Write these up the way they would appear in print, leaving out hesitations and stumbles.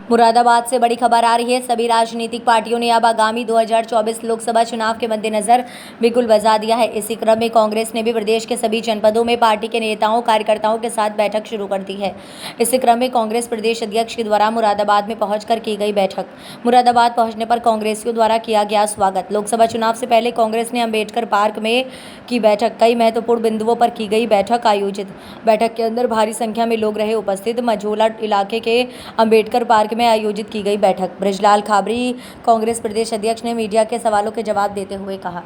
मुरादाबाद से बड़ी खबर आ रही है। सभी राजनीतिक पार्टियों ने अब आगामी 2024 लोकसभा चुनाव के मद्देनजर बिगुल बजा दिया है। इसी क्रम में कांग्रेस ने भी प्रदेश के सभी जनपदों में पार्टी के नेताओं कार्यकर्ताओं के साथ बैठक शुरू कर दी है। इसी क्रम में कांग्रेस प्रदेश अध्यक्ष के द्वारा मुरादाबाद में पहुंचकर की गई बैठक। मुरादाबाद पहुंचने पर कांग्रेसियों द्वारा किया गया स्वागत। लोकसभा चुनाव से पहले कांग्रेस ने अंबेडकर पार्क में की बैठक। कई महत्वपूर्ण बिंदुओं पर की गई बैठक आयोजित। बैठक के अंदर भारी संख्या में लोग रहे उपस्थित। मझोला इलाके के अंबेडकर पार्क में आयोजित की गई बैठक। बृजलाल खाबरी कांग्रेस प्रदेश अध्यक्ष ने मीडिया के सवालों के जवाब देते हुए कहा।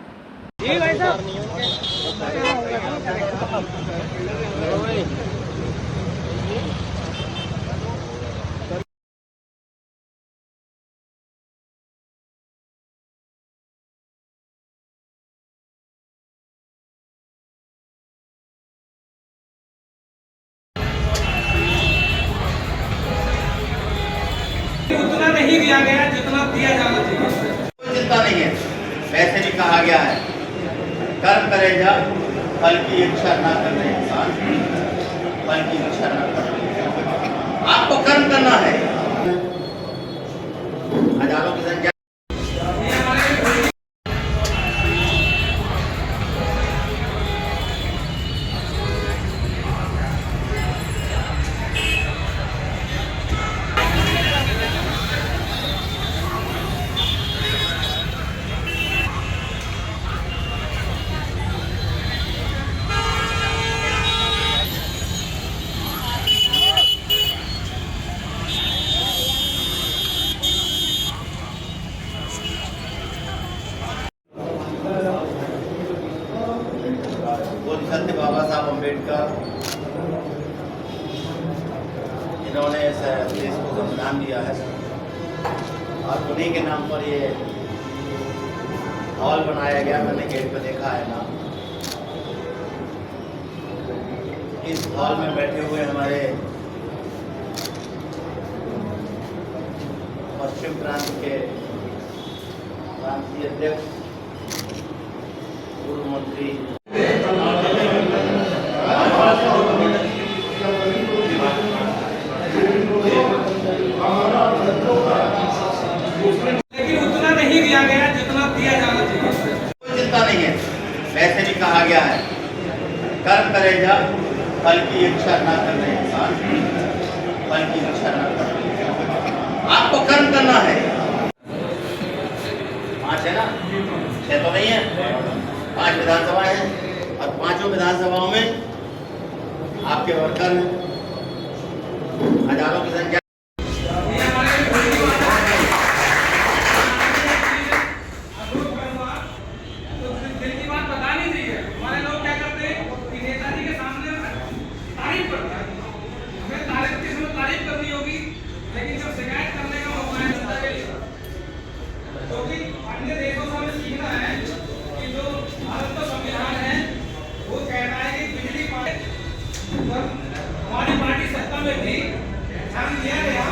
उतना नहीं दिया गया जितना दिया जाना चाहिए। कोई चिंता नहीं है। वैसे भी कहा गया है, कर्म करेगा फल की इच्छा ना करने इंसान, फल की इच्छा ना करने। आपको कर्म करना है। हजारों की संख्या सत्य बाबा साहब अम्बेडकर, इन्होंने इस देश को संविधान दिया है और उन्हीं के नाम पर ये हॉल बनाया गया। मैंने गेट पर देखा है ना। इस हॉल में बैठे हुए हमारे पश्चिम प्रांत के प्रांतीय अध्यक्ष पूर्व मंत्री लेकिन उतना नहीं दिया गया जितना दिया जाना चाहिए। कोई चिंता नहीं है। वैसे भी कहा गया है, कर्म करेगा फल की इच्छा ना करने इंसान, फल की इच्छा ना करने। आपको कर्म करना है। 5 है ना, 6 तो नहीं है। 5 विधानसभा है और 5 विधानसभाओं में आपके वर्कर हैं, हजारों की संख्या। हमारी पार्टी सत्ता में थी, ध्यान दिया गया,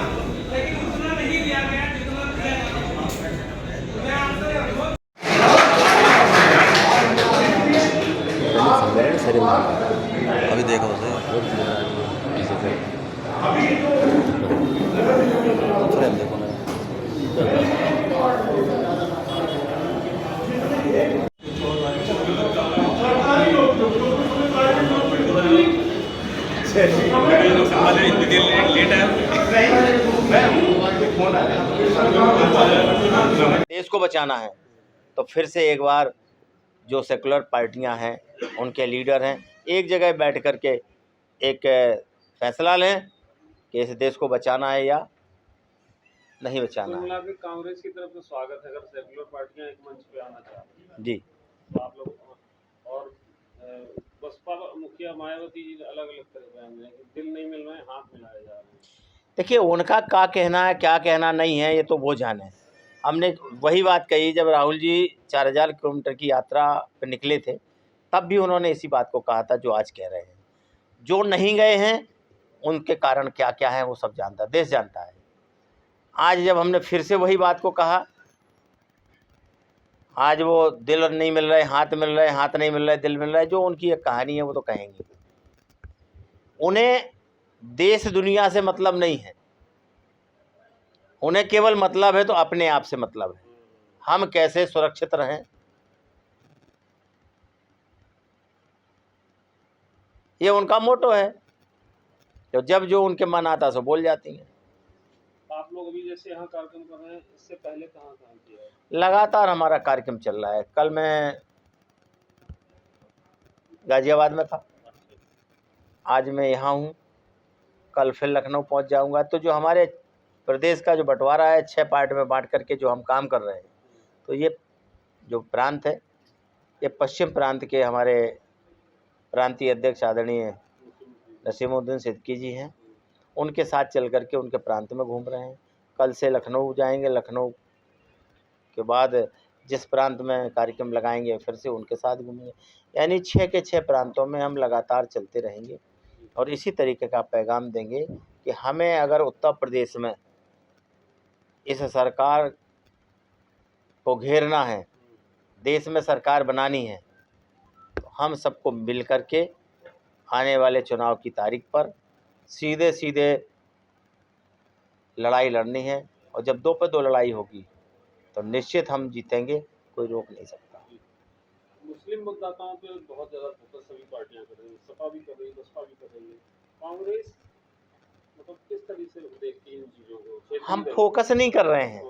लेकिन उतना नहीं दिया गया जितना दिया जाना चाहिए। मैं आपसे अनुरोध अभी देखो उसे देखो ना। देश को बचाना है तो फिर से एक बार जो सेकुलर पार्टियां हैं, उनके लीडर हैं, एक जगह बैठ कर के एक फैसला लें कि इस देश को बचाना है या नहीं बचाना है। कांग्रेस की तरफ से स्वागत है अगर सेकुलर पार्टियां एक मंच पे आना चाहती हैं जी, तो आप लोग, और बसपा मुखिया मायावती जी अलग अलग तरह बयान दे रहे हैं कि दिल नहीं मिल रहे हैं, हाथ मिलाए जा रहे हैं। देखिए उनका क्या कहना है क्या कहना नहीं है ये तो वो जाने। हमने वही बात कही जब राहुल जी 4000 किलोमीटर की यात्रा पर निकले थे, तब भी उन्होंने इसी बात को कहा था जो आज कह रहे हैं। जो नहीं गए हैं उनके कारण क्या क्या है वो सब जानता, देश जानता है। आज जब हमने फिर से वही बात को कहा, आज वो दिल नहीं मिल रहे, हाथ मिल रहे, हाथ नहीं मिल रहे, दिल मिल रहा है, जो उनकी एक कहानी है वो तो कहेंगे। उन्हें देश दुनिया से मतलब नहीं है, उन्हें केवल मतलब है तो अपने आप से मतलब है, हम कैसे सुरक्षित रहें, ये उनका मोटो है। तो जब जो उनके मन आता सो बोल जाती हैं। आप लोग अभी जैसे यहाँ कार्यक्रम कर रहे हैं, इससे पहले कहाँ किया है? लगातार हमारा कार्यक्रम चल रहा है। कल मैं गाजियाबाद में था, आज मैं यहाँ हूँ, कल फिर लखनऊ पहुँच जाऊँगा। तो जो हमारे प्रदेश का जो बंटवारा है 6 पार्ट में बांट करके जो हम काम कर रहे हैं, तो ये जो प्रांत है ये पश्चिम प्रांत के हमारे प्रांतीय अध्यक्ष आदरणीय नसीमुद्दीन सिद्दीकी जी हैं, उनके साथ चल करके उनके प्रांत में घूम रहे हैं। कल से लखनऊ जाएंगे, लखनऊ के बाद जिस प्रांत में कार्यक्रम लगाएंगे फिर से उनके साथ घूमेंगे। यानी 6 के 6 प्रांतों में हम लगातार चलते रहेंगे और इसी तरीके का पैगाम देंगे कि हमें अगर उत्तर प्रदेश में इस सरकार को घेरना है, देश में सरकार बनानी है, तो हम सबको मिल कर के आने वाले चुनाव की तारीख पर सीधे सीधे लड़ाई लड़नी है। और जब 2 पे 2 लड़ाई होगी तो निश्चित हम जीतेंगे, कोई रोक नहीं सकता। मुस्लिम मतदाताओं पे बहुत ज़्यादा फोकस सभी पार्टियां कर रही हैं, सपा भी कर रही है, बसपा भी कर रही है। कांग्रेस मतलब किस तरह से देखती है इन चीज़ों को? हम फोकस नहीं कर रहे हैं,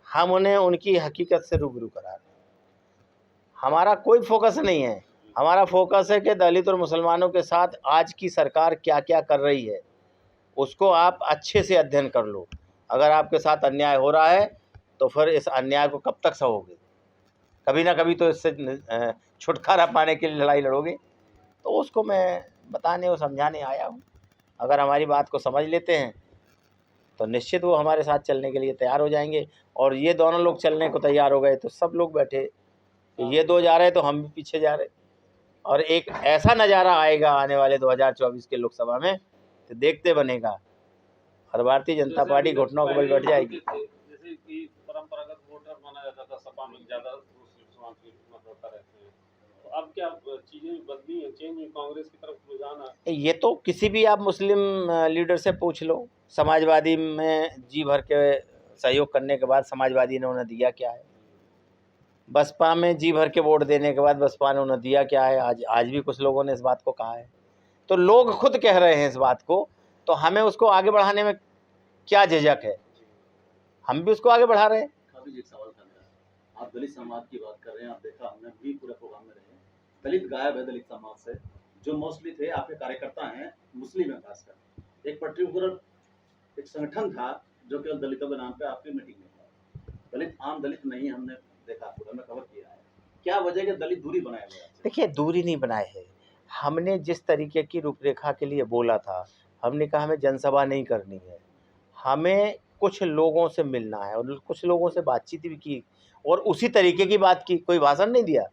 हम उन्हें उनकी हकीकत से रूबरू करा रहे हैं। हमारा कोई फोकस नहीं है, हमारा फोकस है कि दलित और मुसलमानों के साथ आज की सरकार क्या क्या कर रही है, उसको आप अच्छे से अध्ययन कर लो। अगर आपके साथ अन्याय हो रहा है तो फिर इस अन्याय को कब तक सहोगे? कभी ना कभी तो इससे छुटकारा पाने के लिए लड़ाई लड़ोगे। तो उसको मैं बताने और समझाने आया हूँ। अगर हमारी बात को समझ लेते हैं तो निश्चित वो हमारे साथ चलने के लिए तैयार हो जाएंगे। और ये दोनों लोग चलने को तैयार हो गए तो सब लोग बैठे, ये 2 जा रहे हैं तो हम भी पीछे जा रहे। और एक ऐसा नज़ारा आएगा आने वाले 2024 के लोकसभा में तो देखते बनेगा, और भारतीय जनता पार्टी घुटनों को बल बैठ जाएगी। जैसे कि परंपरागत वोटर माना जाता था, सपा में ज़्यादा मुस्लिम समाज के मतदाता रहते हैं, तो अब क्या चीज़ें बदली हैं, चेंज हुई, कांग्रेस की तरफ रुझान है? ये तो किसी भी आप मुस्लिम लीडर से पूछ लो। समाजवादी में जी भर के सहयोग करने के बाद समाजवादी ने उन्हें दिया क्या है? बसपा में जी भर के वोट देने के बाद बसपा ने उन्हें दिया क्या है? आज भी कुछ लोगों ने इस बात को कहा है। तो लोग खुद कह रहे हैं इस बात को, तो हमें उसको आगे बढ़ाने में क्या झिझक है? हम भी उसको आगे बढ़ा रहे हैं। काफी एक सवाल था मेरा, आप दलित समाज की बात कर रहे हैं, आप देखा हमने भी पूरे प्रोग्राम में रहे, दलित गायब है दलित समाज से। जो मोस्टली थे आपके कार्यकर्ता हैं, मुस्लिम है खासकर। एक पर्टिकुलर एक संगठन था जो केवल दलितों के नाम पे आपकी मीटिंग में था। दलित आम दलित नहीं, हमने देखा, पूरा में कवर किया है। क्या वजह के दलित दूरी बनाए हुए हैं? देखिए, दूरी नहीं बनाए है। हमने जिस तरीके की रूपरेखा के लिए बोला था, हमने कहा हमें जनसभा नहीं करनी है, हमें कुछ लोगों से मिलना है और कुछ लोगों से बातचीत भी की और उसी तरीके की बात की, कोई भाषण नहीं दिया।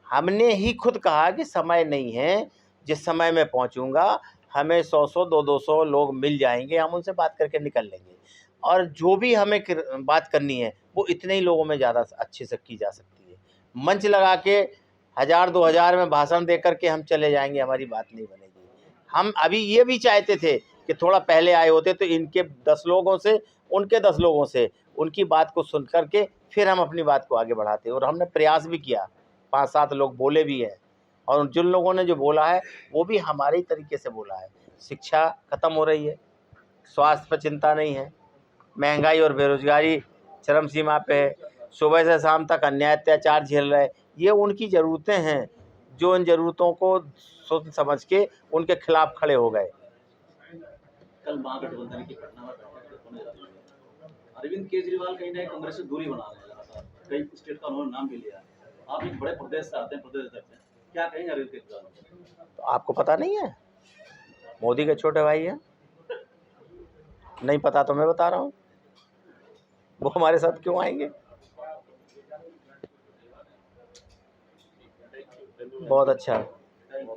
हमने ही खुद कहा कि समय नहीं है, जिस समय मैं पहुंचूंगा हमें 100-100 200 लोग मिल जाएंगे, हम उनसे बात करके निकल लेंगे। और जो भी हमें बात करनी है वो इतने ही लोगों में ज़्यादा अच्छे से की जा सकती है। मंच लगा के 1000-2000 में भाषण दे करके हम चले जाएंगे, हमारी बात नहीं बनेगी। हम अभी ये भी चाहते थे कि थोड़ा पहले आए होते तो इनके 10 लोगों से, उनके 10 लोगों से उनकी बात को सुन करके फिर हम अपनी बात को आगे बढ़ाते। और हमने प्रयास भी किया, 5-7 लोग बोले भी हैं, और जिन लोगों ने जो बोला है वो भी हमारे ही तरीके से बोला है। शिक्षा खत्म हो रही है, स्वास्थ्य पर चिंता नहीं है, महंगाई और बेरोजगारी चरम सीमा पे है, सुबह से शाम तक अन्याय अत्याचार झेल रहे हैं। ये उनकी ज़रूरतें हैं, जो इन ज़रूरतों को सोच समझ के उनके खिलाफ खड़े हो गए। कल महागठबंधन की घटना में अरविंद केजरीवाल कहीं ना कांग्रेस से दूरी बना रहे हैं लगातार, कई स्टेट का उन्होंने नाम भी लिया। आप एक बड़े प्रदेश से आते हैं, प्रदेश अध्यक्ष हैं, क्या कहेंगे अरविंद केजरीवाल? तो आपको पता नहीं है, मोदी के छोटे भाई हैं, नहीं पता तो मैं बता रहा हूँ, वो हमारे साथ क्यों आएंगे? बहुत अच्छा। Thank you.